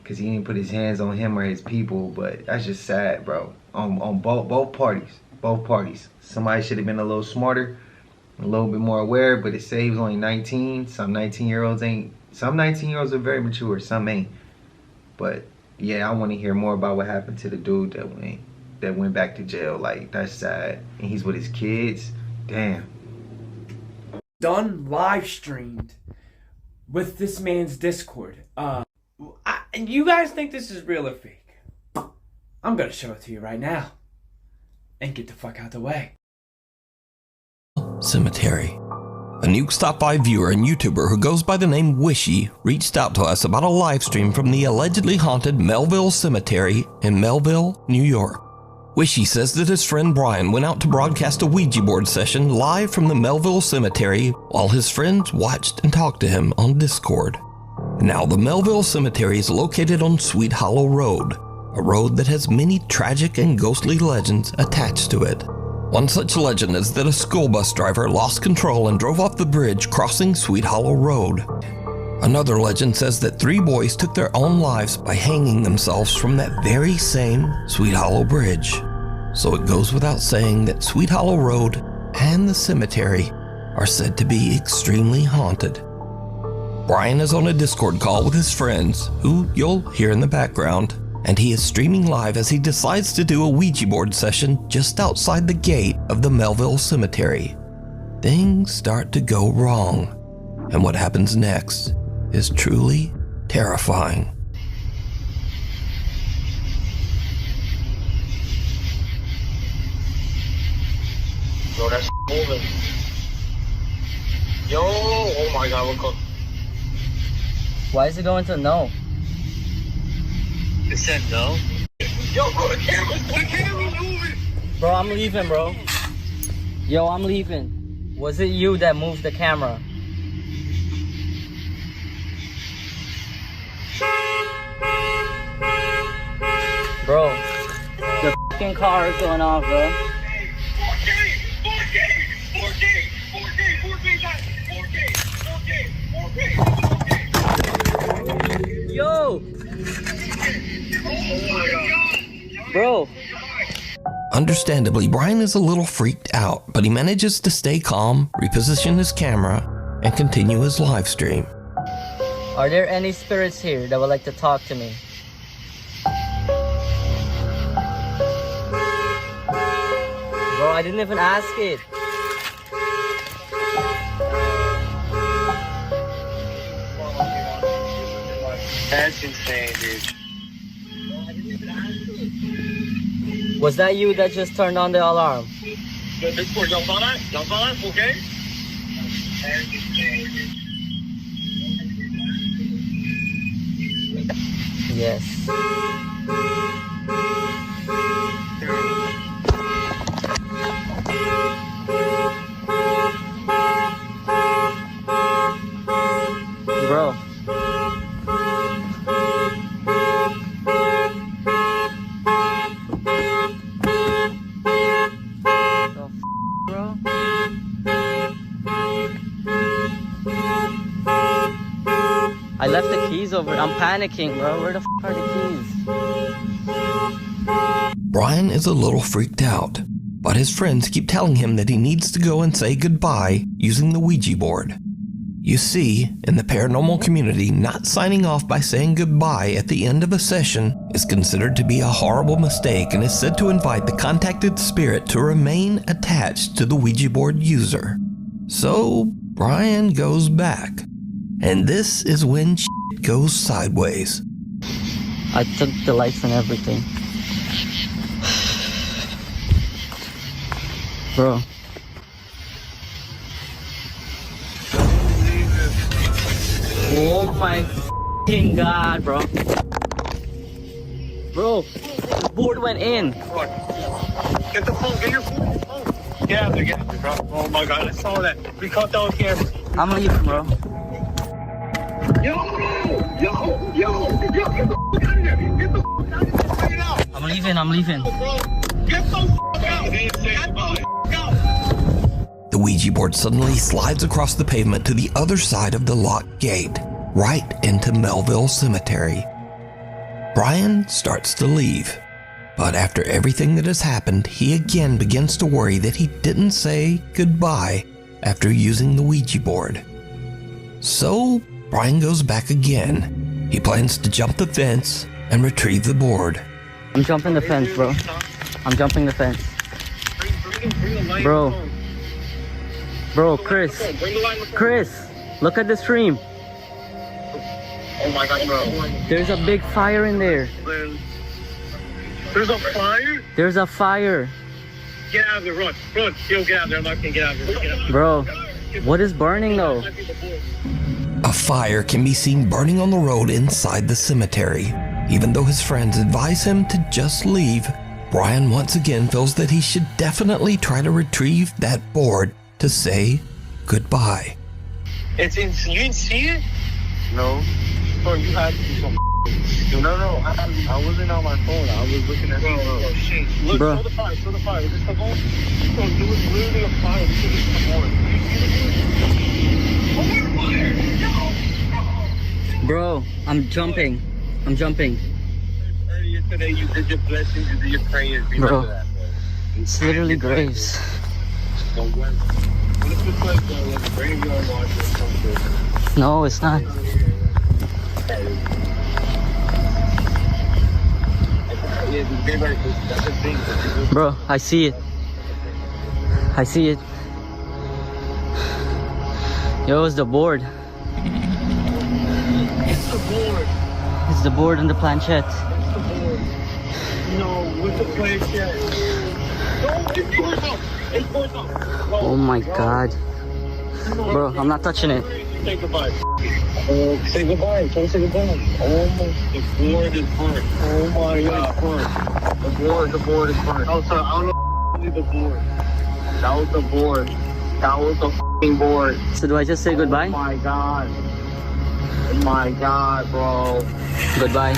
Speaker 1: because he didn't put his hands on him or his people. But that's just sad, bro. On both parties. Somebody should have been a little smarter, a little bit more aware. But it says he was only 19. Some 19-year-olds ain't. Some 19-year-olds are very mature. Some ain't. But yeah, I want to hear more about what happened to the dude that went back to jail. Like, that's sad. And he's with his kids. Damn.
Speaker 4: Done live streamed with this man's Discord. And you guys think this is real or fake? I'm gonna show it to you right now. And get the fuck out the way.
Speaker 5: Cemetery. A Nuke Stop 5 viewer and YouTuber who goes by the name Wishy reached out to us about a live stream from the allegedly haunted Melville Cemetery in Melville, New York. Wishy says that his friend Brian went out to broadcast a Ouija board session live from the Melville Cemetery while his friends watched and talked to him on Discord. Now, the Melville Cemetery is located on Sweet Hollow Road, a road that has many tragic and ghostly legends attached to it. One such legend is that a school bus driver lost control and drove off the bridge crossing Sweet Hollow Road. Another legend says that 3 boys took their own lives by hanging themselves from that very same Sweet Hollow Bridge. So it goes without saying that Sweet Hollow Road and the cemetery are said to be extremely haunted. Brian is on a Discord call with his friends, who you'll hear in the background, and he is streaming live as he decides to do a Ouija board session just outside the gate of the Melville Cemetery. Things start to go wrong, and what happens next is truly terrifying.
Speaker 6: Bro, that's moving. Yo, oh my god, we're cooked.
Speaker 24: Why is it going to no?
Speaker 6: It said no. Yo, bro, the camera's moving.
Speaker 24: Bro, I'm leaving, bro. Yo, I'm leaving. Was it you that moved the camera? Bro, the fucking car is going off, bro. 4K. Yo! Bro.
Speaker 5: Understandably, Brian is a little freaked out, but he manages to stay calm, reposition his camera, and continue his live stream.
Speaker 24: Are there any spirits here that would like to talk to me? Bro, I didn't even ask it.
Speaker 6: That's insane, dude.
Speaker 24: Was that you that just turned on the alarm?
Speaker 6: Jump on that, okay?
Speaker 24: Yes. Bro. over. I'm panicking, bro. Where the are the keys?
Speaker 5: Brian is a little freaked out, but his friends keep telling him that he needs to go and say goodbye using the Ouija board. You see, in the paranormal community, not signing off by saying goodbye at the end of a session is considered to be a horrible mistake and is said to invite the contacted spirit to remain attached to the Ouija board user. So, Brian goes back. And this is when shit goes sideways.
Speaker 24: I took the lights and everything. Bro. Oh my f***ing god, bro. Bro, the board went in.
Speaker 6: Get the phone, get your phone. Get out there, bro. Oh my god, I saw that. We caught that on camera.
Speaker 24: I'm leaving, bro.
Speaker 6: Yo, get the f*** out of here. Get the f*** out of here.
Speaker 24: I'm leaving.
Speaker 6: Get the f*** out. Get the f*** out.
Speaker 5: The Ouija board suddenly slides across the pavement to the other side of the locked gate, right into Melville Cemetery. Brian starts to leave, but after everything that has happened, he again begins to worry that he didn't say goodbye after using the Ouija board. So, Brian goes back again. He plans to jump the fence and retrieve the board.
Speaker 24: I'm jumping the fence, bro. I'm jumping the fence. Bro, Chris, look at the stream.
Speaker 6: Oh my god, bro.
Speaker 24: There's a big fire in there.
Speaker 6: There's a fire?
Speaker 24: There's a fire.
Speaker 6: Get out of there, run. Yo, get out of there. I'm not gonna get out of there.
Speaker 24: Bro, what is burning though?
Speaker 5: A fire can be seen burning on the road inside the cemetery. Even though his friends advise him to just leave, Brian once again feels that he should definitely try to retrieve that board to say goodbye.
Speaker 6: You didn't see it? No. Bro, you had to do some No, I wasn't on my phone. I was looking at oh shit. Look,
Speaker 24: bro.
Speaker 6: Show the fire. Is this the phone? Bro, it was literally a fire. This is the board.
Speaker 24: Bro, I'm jumping.
Speaker 6: Earlier today, you did your blessings, you did your prayers.
Speaker 24: Bro, it's literally graves.
Speaker 6: Don't worry. What if it's like a graveyard watch or something?
Speaker 24: No, it's not. Bro, I see it. Yo, it's the board. It's the board and the planchette.
Speaker 6: No, with the planchette.
Speaker 24: Oh my god. Bro, I'm not touching it.
Speaker 6: Say goodbye. Say goodbye. Try to say goodbye. Oh my. The board is burnt. Oh my god. The board is burnt. Oh, sorry. I don't know the board. That was the board. That was the f***ing board.
Speaker 24: So do I just say goodbye?
Speaker 6: Oh my god. Oh my god, bro.
Speaker 24: Goodbye.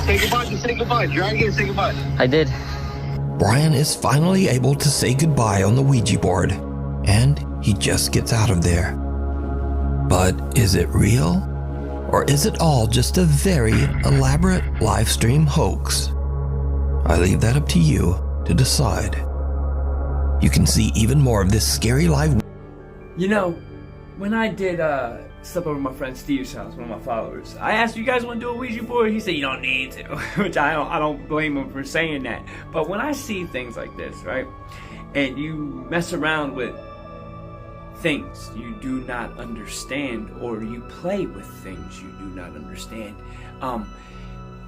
Speaker 6: Say goodbye. Just say goodbye. Try again. Say goodbye.
Speaker 24: I did.
Speaker 5: Brian is finally able to say goodbye on the Ouija board, and he just gets out of there. But is it real? Or is it all just a very elaborate live stream hoax? I leave that up to you to decide. You can see even more of this scary live.
Speaker 4: You know, when I did step over my friend Steve's house, one of my followers, I asked, you guys want to do a Ouija board? He said, you don't need to, which I don't blame him for saying that. But when I see things like this, right, and you mess around with things you do not understand, or you play with things you do not understand,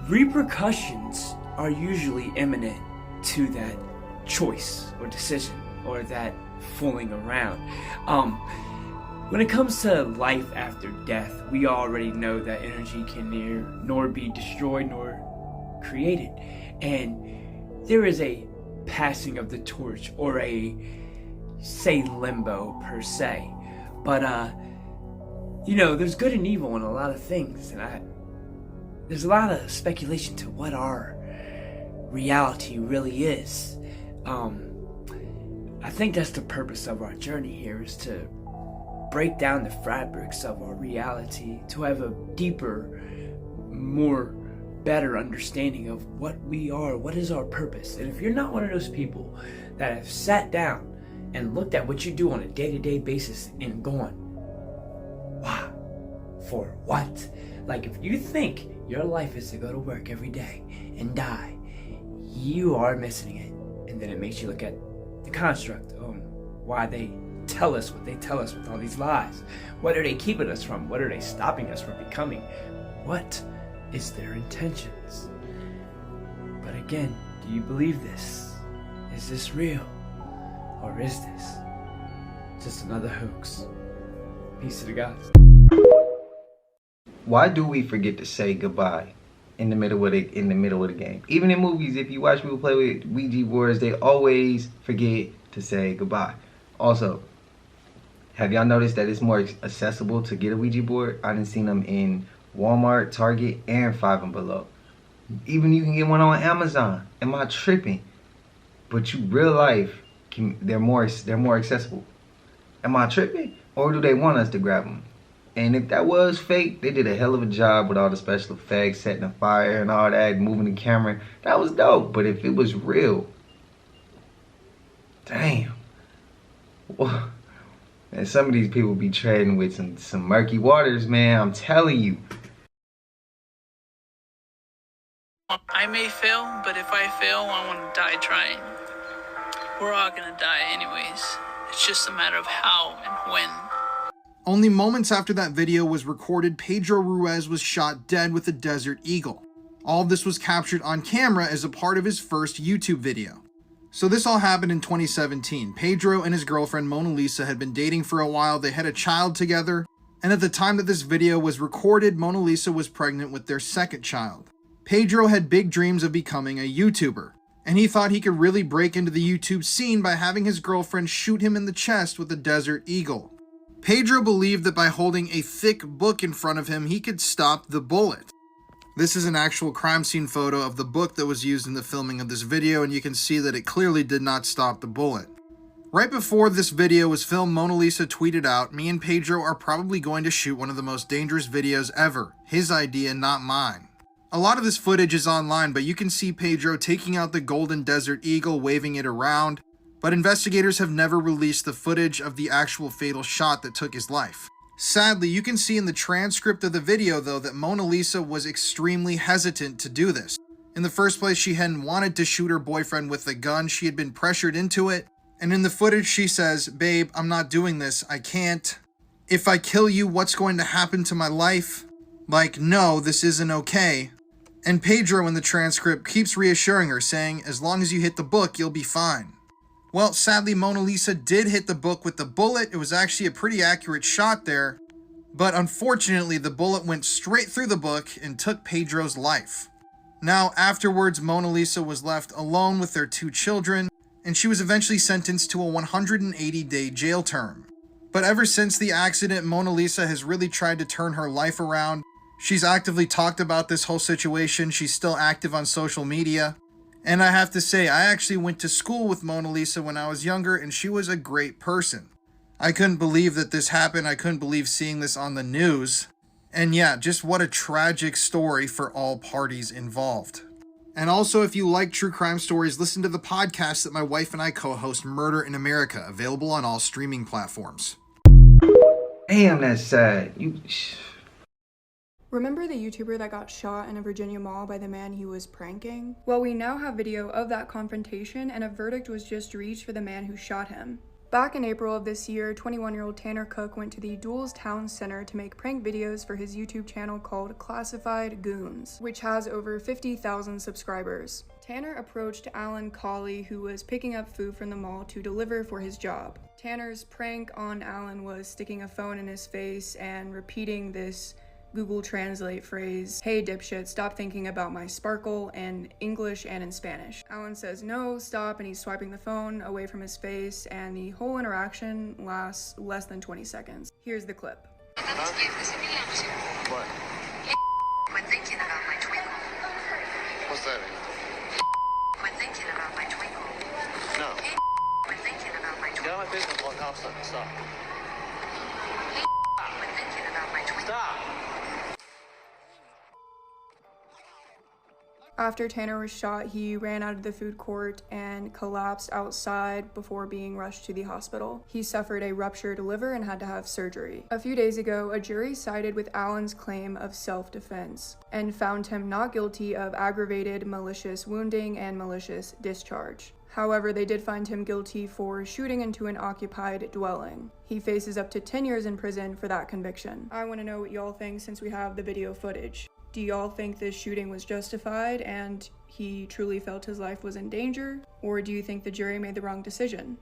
Speaker 4: repercussions are usually imminent to that choice or decision or that fooling around. When it comes to life after death, we already know that energy can nor be destroyed nor created, and there is a passing of the torch, or a, say, limbo per se. But you know, there's good and evil in a lot of things, and there's a lot of speculation to what our reality really is. I think that's the purpose of our journey here, is to break down the fabrics of our reality, to have a deeper, more better understanding of what we are, what is our purpose. And if you're not one of those people that have sat down and looked at what you do on a day-to-day basis and gone, why? For what? Like, if you think your life is to go to work every day and die, you are missing it. And then it makes you look at the construct of why they tell us what they tell us with all these lies. What are they keeping us from? What are they stopping us from becoming? What is their intentions? But again, do you believe this? Is this real? Or is this just another hoax? Peace to the gods.
Speaker 1: Why do we forget to say goodbye in the middle of the game? Even in movies, if you watch people play with Ouija boards, they always forget to say goodbye. Also, have y'all noticed that it's more accessible to get a Ouija board? I done seen them in Walmart, Target, and Five and Below. Even you can get one on Amazon. Am I tripping? But you real life, they're more accessible. Am I tripping? Or do they want us to grab them? And if that was fake, they did a hell of a job with all the special effects, setting the fire and all that, moving the camera. That was dope. But if it was real, damn. And some of these people be trading with some murky waters, man. I'm telling you.
Speaker 7: I may fail, but if I fail, I want to die trying. We're all gonna die anyways. It's just a matter of how and when.
Speaker 8: Only moments after that video was recorded, Pedro Ruiz was shot dead with a Desert Eagle. All of this was captured on camera as a part of his first YouTube video. So this all happened in 2017. Pedro and his girlfriend Mona Lisa had been dating for a while. They had a child together. And at the time that this video was recorded, Mona Lisa was pregnant with their second child. Pedro had big dreams of becoming a YouTuber. And he thought he could really break into the YouTube scene by having his girlfriend shoot him in the chest with a Desert Eagle. Pedro believed that by holding a thick book in front of him, he could stop the bullet. This is an actual crime scene photo of the book that was used in the filming of this video, and you can see that it clearly did not stop the bullet. Right before this video was filmed, Mona Lisa tweeted out, "Me and Pedro are probably going to shoot one of the most dangerous videos ever. His idea, not mine." A lot of this footage is online, but you can see Pedro taking out the golden Desert Eagle, waving it around. But investigators have never released the footage of the actual fatal shot that took his life. Sadly, you can see in the transcript of the video, though, that Mona Lisa was extremely hesitant to do this. In the first place, she hadn't wanted to shoot her boyfriend with a gun. She had been pressured into it. And in the footage, she says, "Babe, I'm not doing this. I can't. If I kill you, what's going to happen to my life? Like, no, this isn't okay." And Pedro in the transcript keeps reassuring her, saying, "As long as you hit the book, you'll be fine." Well, sadly, Mona Lisa did hit the book with the bullet. It was actually a pretty accurate shot there. But unfortunately, the bullet went straight through the book and took Pedro's life. Now, afterwards, Mona Lisa was left alone with their 2 children, and she was eventually sentenced to a 180-day jail term. But ever since the accident, Mona Lisa has really tried to turn her life around. She's actively talked about this whole situation. She's still active on social media. And I have to say, I actually went to school with Mona Lisa when I was younger, and she was a great person. I couldn't believe that this happened. I couldn't believe seeing this on the news. And yeah, just what a tragic story for all parties involved. And also, if you like true crime stories, listen to the podcast that my wife and I co-host, Murder in America, available on all streaming platforms.
Speaker 1: Damn, that's sad.
Speaker 9: Remember the YouTuber that got shot in a Virginia mall by the man he was pranking? Well, we now have video of that confrontation, and a verdict was just reached for the man who shot him. Back in April of this year, 21-year-old Tanner Cook went to the Duels Town Center to make prank videos for his YouTube channel called Classified Goons, which has over 50,000 subscribers. Tanner approached Alan Colley, who was picking up food from the mall to deliver for his job. Tanner's prank on Alan was sticking a phone in his face and repeating this Google Translate phrase, "Hey dipshit, stop thinking about my sparkle," in English and in Spanish. Alan says no, stop, and he's swiping the phone away from his face, and the whole interaction lasts less than 20 seconds. Here's the clip.
Speaker 6: What?
Speaker 15: Quit thinking about my twinkle.
Speaker 6: What's that mean?
Speaker 15: Quit thinking about my twinkle.
Speaker 6: No.
Speaker 15: Quit thinking about my twinkle.
Speaker 6: Get out of my business, one house, stop.
Speaker 15: Quit thinking about my twinkle.
Speaker 6: Stop.
Speaker 9: After Tanner was shot, he ran out of the food court and collapsed outside before being rushed to the hospital. He suffered a ruptured liver and had to have surgery. A few days ago, a jury sided with Allen's claim of self-defense and found him not guilty of aggravated malicious wounding and malicious discharge. However, they did find him guilty for shooting into an occupied dwelling. He faces up to 10 years in prison for that conviction. I want to know what y'all think since we have the video footage. Do y'all think this shooting was justified and he truly felt his life was in danger? Or do you think the jury made the wrong decision?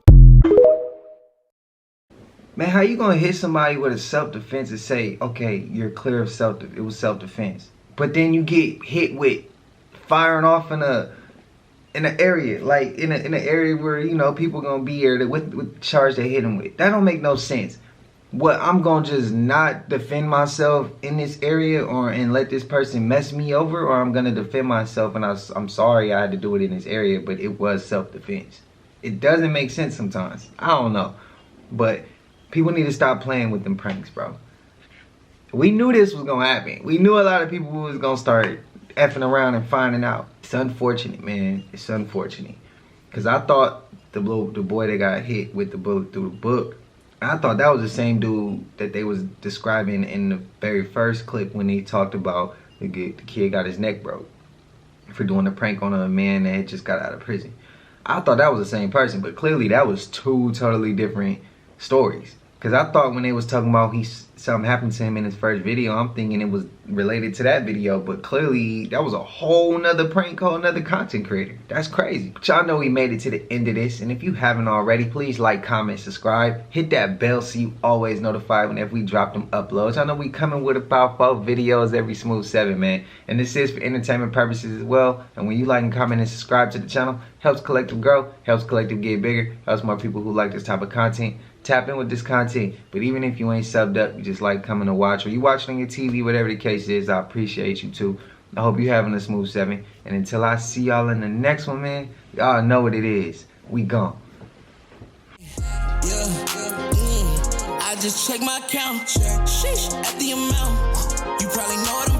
Speaker 1: Man, how you gonna hit somebody with a self-defense and say, okay, you're clear of it was self-defense, but then you get hit with firing off in an area, like in an area where, you know, people gonna be here with the charge they hit him with? That don't make no sense. What, I'm gonna just not defend myself in this area and let this person mess me over, or I'm gonna defend myself and I'm sorry I had to do it in this area, but it was self-defense? It doesn't make sense sometimes. I don't know, but people need to stop playing with them pranks, bro. We knew this was gonna happen. We knew a lot of people was gonna start effing around and finding out. It's unfortunate, man. It's unfortunate, because I thought the boy that got hit with the bullet through the book, I thought that was the same dude that they was describing in the very first clip when he talked about the kid got his neck broke for doing a prank on a man that had just got out of prison. I thought that was the same person, but clearly that was two totally different stories. Because I thought when they was talking about something happened to him in his first video, I'm thinking it was related to that video, but clearly that was a whole nother prank, whole nother content creator. That's crazy. But y'all know we made it to the end of this, and if you haven't already, please like, comment, subscribe, hit that bell so you always notified whenever we drop them uploads. I know we coming with about 4 videos every Smooth 7, man, and this is for entertainment purposes as well. And when you like and comment and subscribe to the channel, helps Collective grow, helps Collective get bigger, helps more people who like this type of content tap in with this content. But even if you ain't subbed up, you just like coming to watch, or you watching on your TV, whatever the case is, I appreciate you too. I hope you having a smooth 7. And until I see y'all in the next one, man, y'all know what it is. We gone.
Speaker 10: I just check my account. Sheesh, at the amount. You probably know what